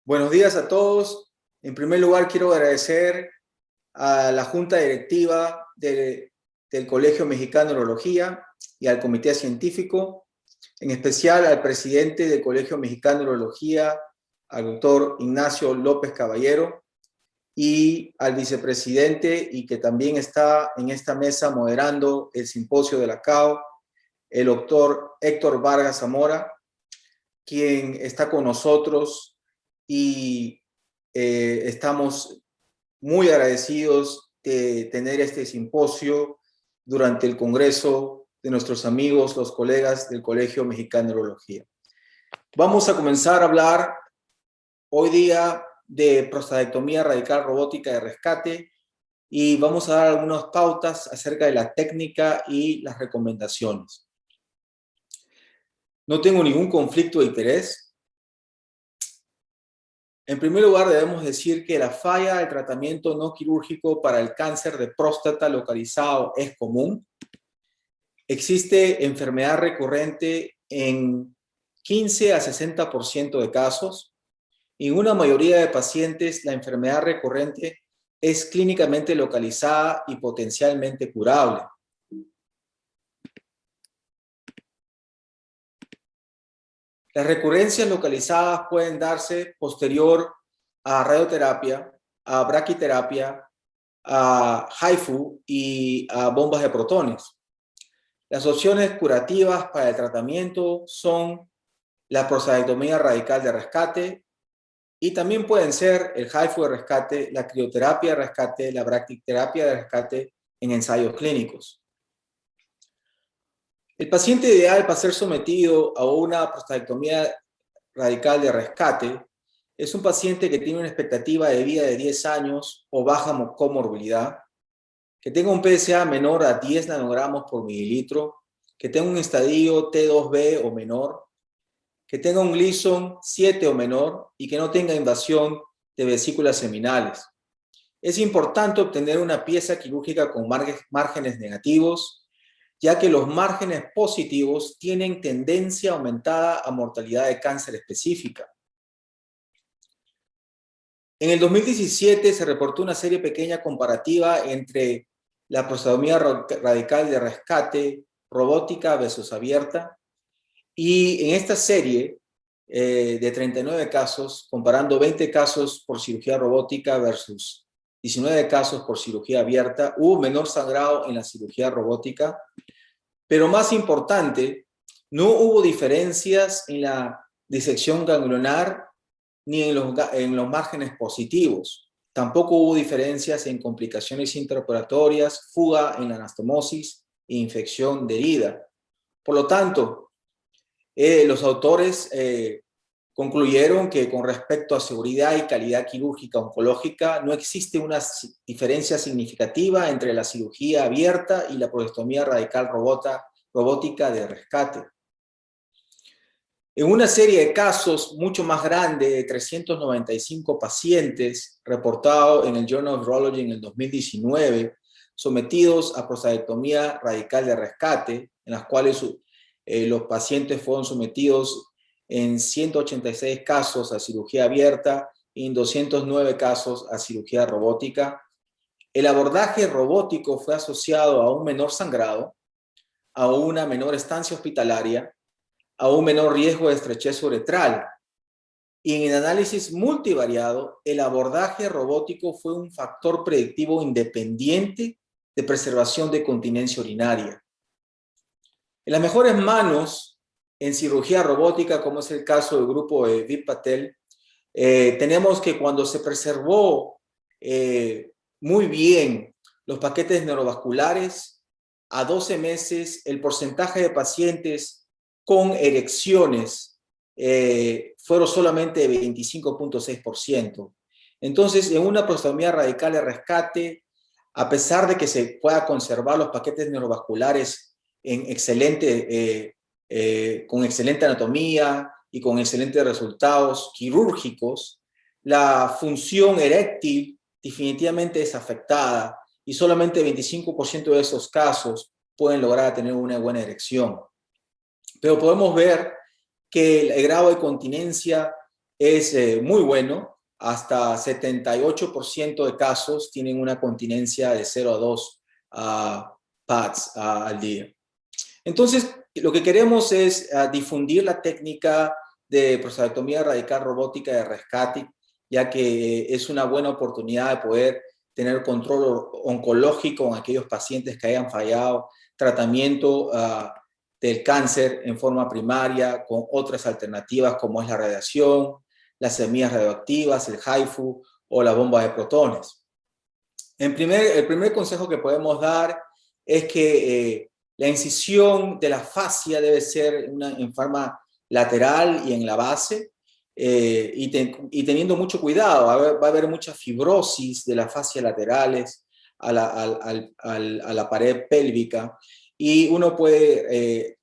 Buenos días a todos. En primer lugar, quiero agradecer a la Junta Directiva del Colegio Mexicano de Urología y al Comité Científico, en especial al presidente del Colegio Mexicano de Urología, al doctor Ignacio López Caballero, y al vicepresidente, y que también está en esta mesa moderando el simposio de la CAO, el doctor Héctor Vargas Zamora, quien está con nosotros y estamos muy agradecidos de tener este simposio durante el Congreso de nuestros amigos, los colegas del Colegio Mexicano de Urología. Vamos a comenzar a hablar hoy día de prostatectomía radical robótica de rescate y vamos a dar algunas pautas acerca de la técnica y las recomendaciones. No tengo ningún conflicto de interés. En primer lugar, debemos decir que la falla del tratamiento no quirúrgico para el cáncer de próstata localizado es común. Existe enfermedad recurrente en 15 a 60% de casos. En una mayoría de pacientes, la enfermedad recurrente es clínicamente localizada y potencialmente curable. Las recurrencias localizadas pueden darse posterior a radioterapia, a braquiterapia, a HIFU y a bombas de protones. Las opciones curativas para el tratamiento son la prostatectomía radical de rescate y también pueden ser el HIFU de rescate, la crioterapia de rescate, la braquiterapia de rescate en ensayos clínicos. El paciente ideal para ser sometido a una prostatectomía radical de rescate es un paciente que tiene una expectativa de vida de 10 años o baja comorbilidad, que tenga un PSA menor a 10 nanogramos por mililitro, que tenga un estadio T2B o menor, que tenga un Gleason 7 o menor y que no tenga invasión de vesículas seminales. Es importante obtener una pieza quirúrgica con márgenes negativos, ya que los márgenes positivos tienen tendencia aumentada a mortalidad de cáncer específica. En el 2017 se reportó una serie pequeña comparativa entre la prostatectomía radical de rescate robótica versus abierta, y en esta serie de 39 casos, comparando 20 casos por cirugía robótica versus 19 casos por cirugía abierta, hubo menor sangrado en la cirugía robótica, pero más importante, no hubo diferencias en la disección ganglionar ni en los márgenes positivos. Tampoco hubo diferencias en complicaciones intraoperatorias, fuga en la anastomosis e infección de herida. Por lo tanto, los autores concluyeron que con respecto a seguridad y calidad quirúrgica oncológica no existe una diferencia significativa entre la cirugía abierta y la prostatectomía radical robótica de rescate. En una serie de casos mucho más grande, de 395 pacientes, reportado en el Journal of Urology en el 2019, sometidos a prostatectomía radical de rescate, en las cuales los pacientes fueron sometidos en 186 casos a cirugía abierta y en 209 casos a cirugía robótica. El abordaje robótico fue asociado a un menor sangrado, a una menor estancia hospitalaria, a un menor riesgo de estrechez uretral. Y en el análisis multivariado, el abordaje robótico fue un factor predictivo independiente de preservación de continencia urinaria. En las mejores manos en cirugía robótica, como es el caso del grupo de Vip Patel, tenemos que cuando se preservó muy bien los paquetes neurovasculares, a 12 meses el porcentaje de pacientes con erecciones fueron solamente de 25.6%. Entonces, en una prostatectomía radical de rescate, a pesar de que se pueda conservar los paquetes neurovasculares en con excelente anatomía y con excelentes resultados quirúrgicos, la función eréctil definitivamente es afectada y solamente 25% de esos casos pueden lograr tener una buena erección. Pero podemos ver que el grado de continencia es muy bueno. Hasta 78% de casos tienen una continencia de 0 a 2 pads al día. Entonces, lo que queremos es difundir la técnica de prostatectomía radical robótica de rescate, ya que es una buena oportunidad de poder tener control oncológico en aquellos pacientes que hayan fallado, tratamiento del cáncer en forma primaria con otras alternativas como es la radiación, las semillas radioactivas, el HIFU o la bomba de protones. El primer consejo que podemos dar es que la incisión de la fascia debe ser en forma lateral y en la base, y teniendo mucho cuidado. Va a haber mucha fibrosis de las fascias laterales a la pared pélvica, y uno puede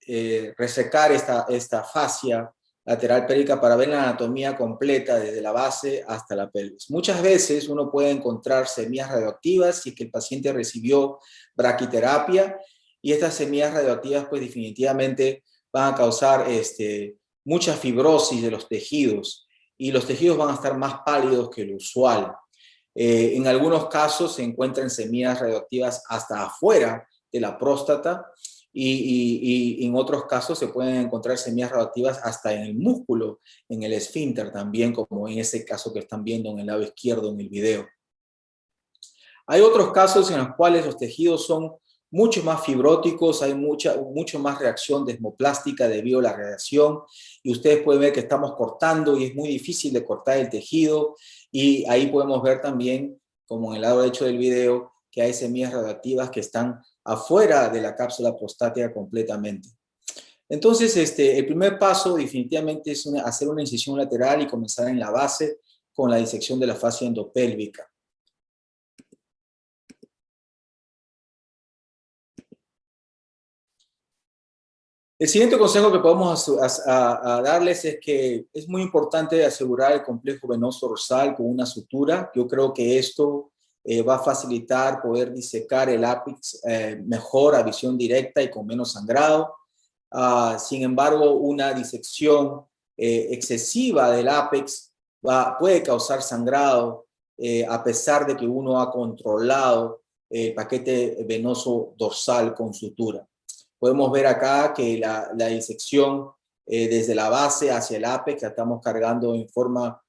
resecar esta fascia lateral pélvica para ver la anatomía completa desde la base hasta la pelvis. Muchas veces uno puede encontrar semillas radioactivas si es que el paciente recibió braquiterapia, y estas semillas radioactivas pues definitivamente van a causar mucha fibrosis de los tejidos, y los tejidos van a estar más pálidos que lo usual. En algunos casos se encuentran semillas radioactivas hasta afuera de la próstata, y en otros casos se pueden encontrar semillas radioactivas hasta en el músculo, en el esfínter también, como en ese caso que están viendo en el lado izquierdo en el video. Hay otros casos en los cuales los tejidos son mucho más fibróticos, hay mucho más reacción desmoplástica debido a la radiación, y ustedes pueden ver que estamos cortando y es muy difícil de cortar el tejido, y ahí podemos ver también, como en el lado derecho del video, que hay semillas radioactivas que están afuera de la cápsula prostática completamente. Entonces, el primer paso definitivamente es hacer una incisión lateral y comenzar en la base con la disección de la fascia endopélvica. El siguiente consejo que podemos darles es que es muy importante asegurar el complejo venoso dorsal con una sutura. Yo creo que esto va a facilitar poder disecar el ápex mejor a visión directa y con menos sangrado. Sin embargo, una disección excesiva del ápex puede causar sangrado, a pesar de que uno ha controlado el paquete venoso dorsal con sutura. Podemos ver acá que la disección desde la base hacia el ápex la estamos cargando en forma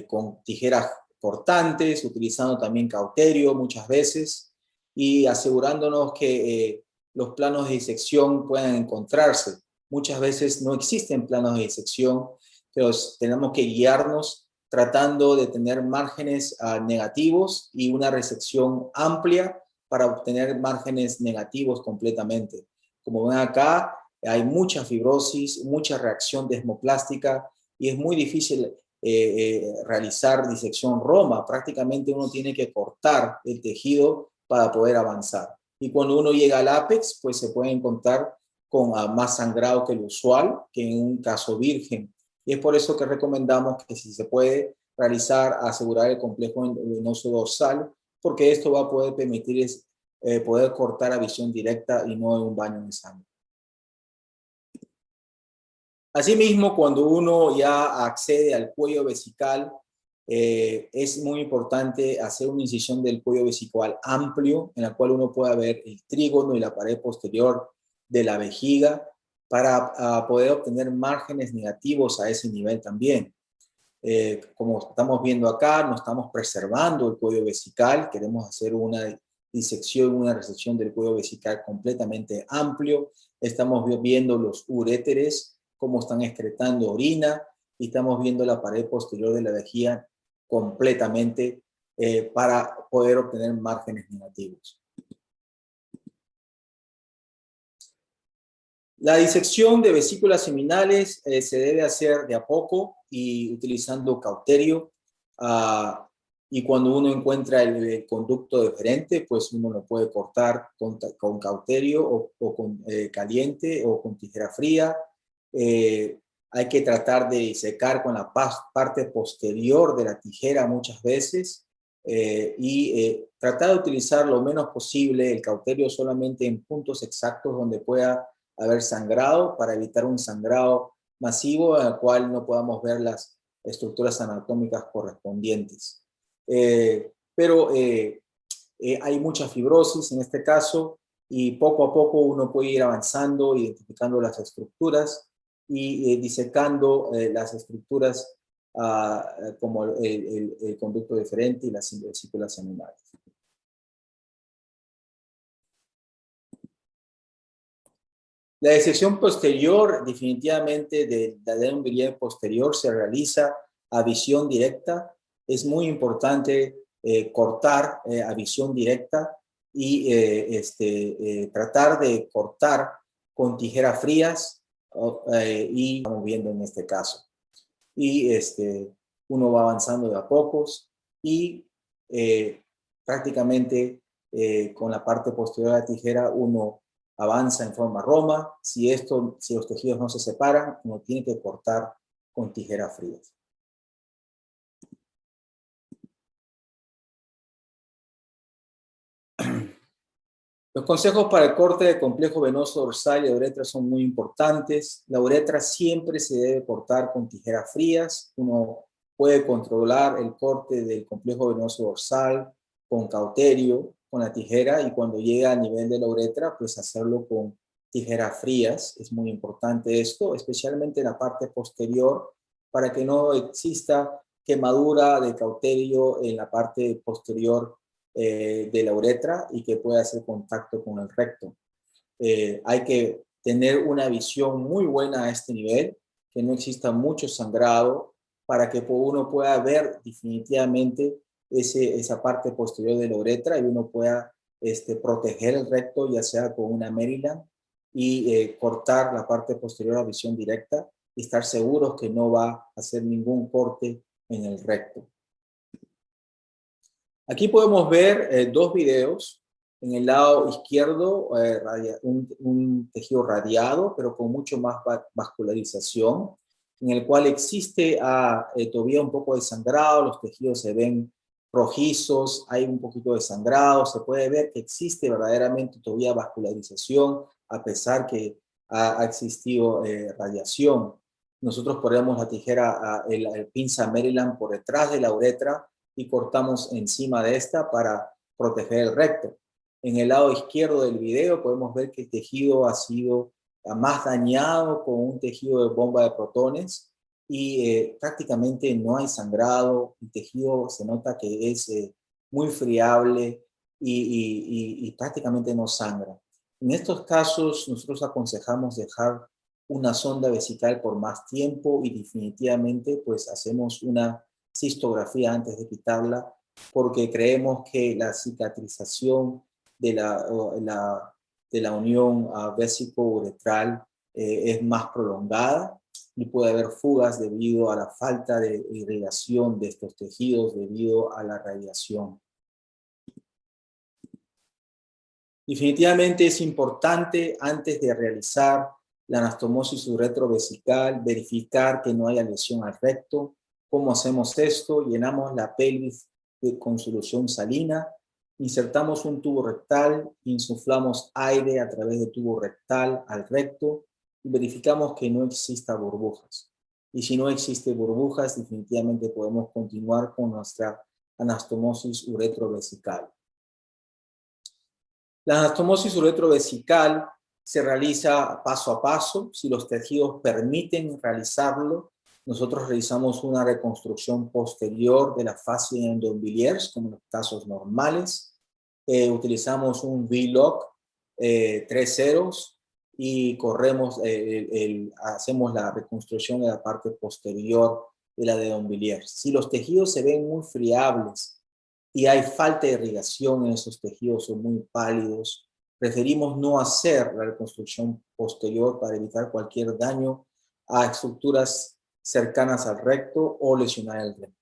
con tijeras cortantes, utilizando también cauterio muchas veces, y asegurándonos que los planos de disección puedan encontrarse. Muchas veces no existen planos de disección, pero tenemos que guiarnos tratando de tener márgenes negativos y una resección amplia para obtener márgenes negativos completamente. Como ven acá, hay mucha fibrosis, mucha reacción desmoplástica, y es muy difícil realizar disección Roma. Prácticamente uno tiene que cortar el tejido para poder avanzar. Y cuando uno llega al ápex, pues se puede encontrar con más sangrado que lo usual, que en un caso virgen. Y es por eso que recomendamos que si se puede realizar, asegurar el complejo venoso dorsal, porque esto va a poder permitir poder cortar a visión directa y no en un baño de sangre. Asimismo, cuando uno ya accede al cuello vesical, es muy importante hacer una incisión del cuello vesical amplio, en la cual uno pueda ver el trígono y la pared posterior de la vejiga, para poder obtener márgenes negativos a ese nivel también. Como estamos viendo acá, no estamos preservando el cuello vesical, queremos hacer una disección, una resección del cuello vesical completamente amplio. Estamos viendo los uréteres, cómo están excretando orina, y estamos viendo la pared posterior de la vejiga completamente para poder obtener márgenes negativos. La disección de vesículas seminales se debe hacer de a poco y utilizando cauterio. Y cuando uno encuentra el conducto deferente, pues uno lo puede cortar con cauterio o con caliente o con tijera fría. Hay que tratar de secar con la parte posterior de la tijera muchas veces, y tratar de utilizar lo menos posible el cauterio solamente en puntos exactos donde pueda haber sangrado, para evitar un sangrado masivo en el cual no podamos ver las estructuras anatómicas correspondientes. Pero hay mucha fibrosis en este caso y poco a poco uno puede ir avanzando, identificando las estructuras y disecando las estructuras como el conducto deferente y las vesículas seminales. La disección posterior, definitivamente, de la adenoide biliar posterior se realiza a visión directa. Es muy importante cortar a visión directa y tratar de cortar con tijeras frías y estamos viendo en este caso. Y uno va avanzando de a pocos y prácticamente con la parte posterior de la tijera uno avanza en forma Roma. Si los tejidos no se separan, uno tiene que cortar con tijeras frías. Los consejos para el corte de complejo venoso dorsal y de uretra son muy importantes. La uretra siempre se debe cortar con tijeras frías. Uno puede controlar el corte del complejo venoso dorsal con cauterio, con la tijera, y cuando llega al nivel de la uretra, pues hacerlo con tijeras frías. Es muy importante esto, especialmente en la parte posterior, para que no exista quemadura de cauterio en la parte posterior de la uretra y que pueda hacer contacto con el recto. Hay que tener una visión muy buena a este nivel, que no exista mucho sangrado, para que uno pueda ver definitivamente esa parte posterior de la uretra y uno pueda proteger el recto, ya sea con una Maryland, y cortar la parte posterior a visión directa y estar seguros que no va a hacer ningún corte en el recto. Aquí podemos ver dos videos. En el lado izquierdo, un tejido radiado, pero con mucho más vascularización, en el cual existe todavía un poco de sangrado, los tejidos se ven rojizos, hay un poquito de sangrado, se puede ver que existe verdaderamente todavía vascularización, a pesar que ha existido radiación. Nosotros ponemos la tijera, el pinza Maryland por detrás de la uretra, y cortamos encima de esta para proteger el recto. En el lado izquierdo del video podemos ver que el tejido ha sido más dañado con un tejido de bomba de protones y prácticamente no hay sangrado. El tejido se nota que es muy friable y prácticamente no sangra. En estos casos nosotros aconsejamos dejar una sonda vesical por más tiempo y definitivamente pues hacemos una cistografía antes de quitarla, porque creemos que la cicatrización de la unión vésico-uretral es más prolongada y puede haber fugas debido a la falta de irrigación de estos tejidos debido a la radiación. Definitivamente es importante, antes de realizar la anastomosis uretrovesical, verificar que no haya lesión al recto. ¿Cómo hacemos esto? Llenamos la pelvis con solución salina, insertamos un tubo rectal, insuflamos aire a través del tubo rectal al recto y verificamos que no exista burbujas. Y si no existe burbujas, definitivamente podemos continuar con nuestra anastomosis uretrovesical. La anastomosis uretrovesical se realiza paso a paso. Si los tejidos permiten realizarlo, nosotros realizamos una reconstrucción posterior de la fascia endoumbiliares, como en los casos normales. Utilizamos un V-lock 3 ceros y corremos, hacemos la reconstrucción de la parte posterior de la endoumbiliares. Si los tejidos se ven muy friables y hay falta de irrigación en esos tejidos, son muy pálidos, preferimos no hacer la reconstrucción posterior para evitar cualquier daño a estructuras cercanas al recto o lesionar el recto.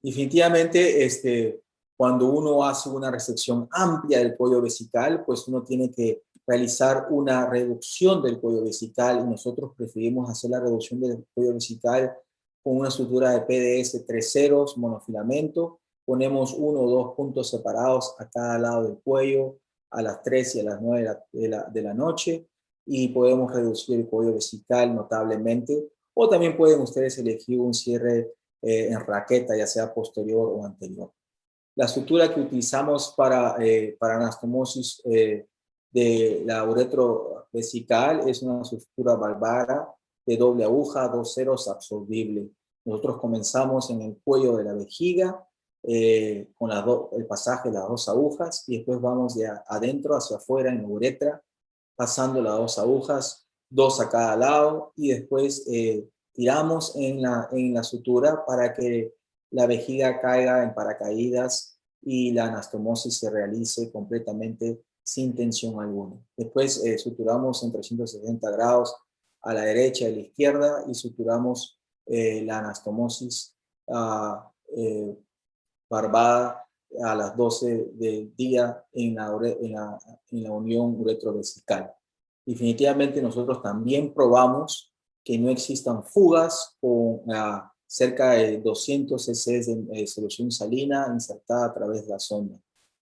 Definitivamente, cuando uno hace una resección amplia del cuello vesical, pues uno tiene que realizar una reducción del cuello vesical, y nosotros preferimos hacer la reducción del cuello vesical con una estructura de PDS 3 ceros, monofilamento. Ponemos 1 o 2 puntos separados a cada lado del cuello a las 3 y a las 9 de la noche. y podemos reducir el cuello vesical notablemente, o también pueden ustedes elegir un cierre en raqueta, ya sea posterior o anterior. La estructura que utilizamos para anastomosis de la uretrovesical es una estructura valvara de doble aguja, 2 ceros, absorbible. Nosotros comenzamos en el cuello de la vejiga con el pasaje de las 2 agujas y después vamos de adentro hacia afuera en la uretra, pasando las 2 agujas, 2 a cada lado, y después tiramos en la sutura para que la vejiga caiga en paracaídas y la anastomosis se realice completamente sin tensión alguna. Después suturamos en 360 grados a la derecha y a la izquierda y suturamos la anastomosis eh, barbada a las 12 del día en la unión uretrovesical. Definitivamente nosotros también probamos que no existan fugas con cerca de 200 cc de solución salina insertada a través de la sonda.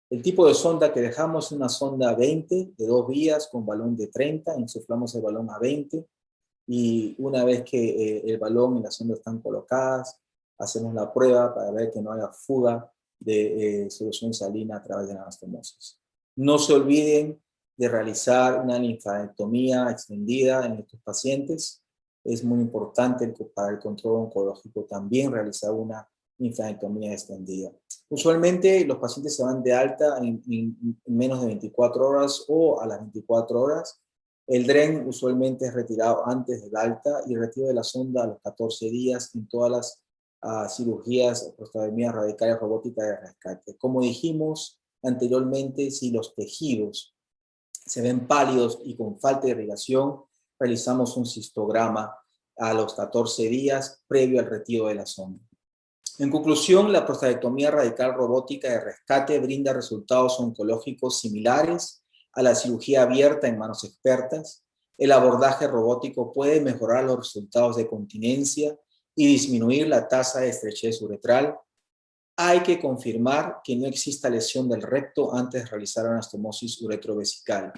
El tipo de sonda que dejamos es una sonda 20 de 2 vías con balón de 30, insuflamos el balón a 20 y una vez que el balón y la sonda están colocadas, hacemos la prueba para ver que no haya fuga de solución salina a través de la anastomosis. No se olviden de realizar una linfadenectomía extendida en estos pacientes. Es muy importante para el control oncológico también realizar una linfadenectomía extendida. Usualmente los pacientes se van de alta en menos de 24 horas o a las 24 horas. El DREN usualmente es retirado antes del alta y el retiro de la sonda a los 14 días en todas las cirugías, prostatectomías radicales robóticas de rescate. Como dijimos anteriormente, si los tejidos se ven pálidos y con falta de irrigación, realizamos un cistograma a los 14 días previo al retiro de la sonda. En conclusión, la prostatectomía radical robótica de rescate brinda resultados oncológicos similares a la cirugía abierta en manos expertas. El abordaje robótico puede mejorar los resultados de continencia y disminuir la tasa de estrechez uretral. Hay que confirmar que no exista lesión del recto antes de realizar anastomosis uretrovesical.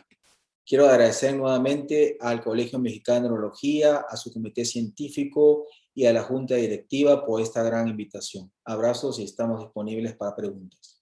Quiero agradecer nuevamente al Colegio Mexicano de Neurología, a su comité científico y a la Junta Directiva por esta gran invitación. Abrazos y estamos disponibles para preguntas.